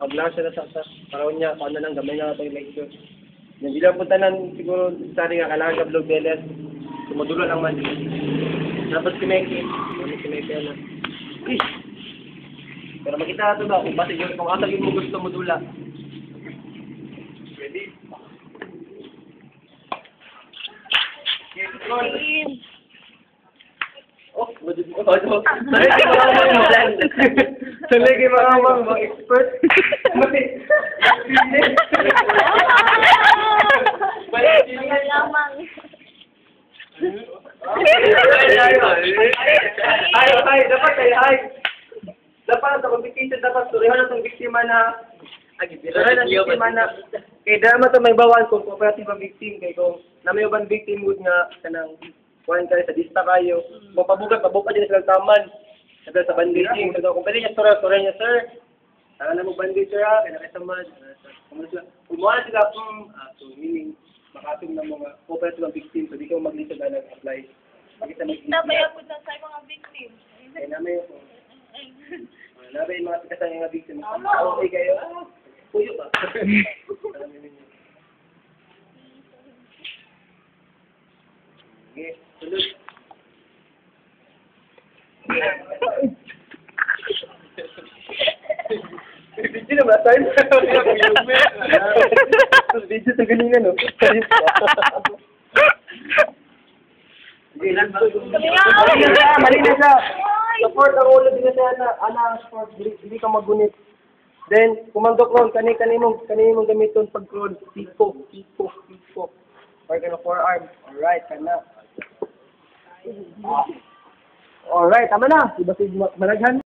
Paglaan siya na sa paraon niya, kung ano lang, gamay na ito yung lecture. Yung bilang punta ng siguro sari nga, kailangan ka vlog beles, sumudulo lang man. Dapat kumeki, ano. Ish! Pero makita na ito daw, kung basta yun, kung asag yung gusto modula. Ready? Oh, Salagi mga expert. Lamang. Ay, dapat ay. Dapat sa competition dapat surihan na itong biktima na kay dama to may bawan kung cooperative ang victim kay kung na may ubang victim would nga kanang kuan kay sa lista kayo mapabugat pabuka din sa taman sa bandaging kung pwede niya sura niya sir na mo bandage sir ha kaya nakasama kumuha sila so meaning makatong na mga cooperative ang victim so di ka maglista na nag-apply makita Nabaya po na sa mga victim. kaya namin yung mga kasama yung mga victim okay kayo puyo ba? Okay, tulog. Video na ba? Time? Video sa galingan, no? Mali na siya. Support ang ulo din na ana sport, hindi ka magunit. Then, kumandok ron, kani mong gamiton pag ron, pico. Or gonna forearm. Alright, kana. Alright, tama na. Diba si Managhan?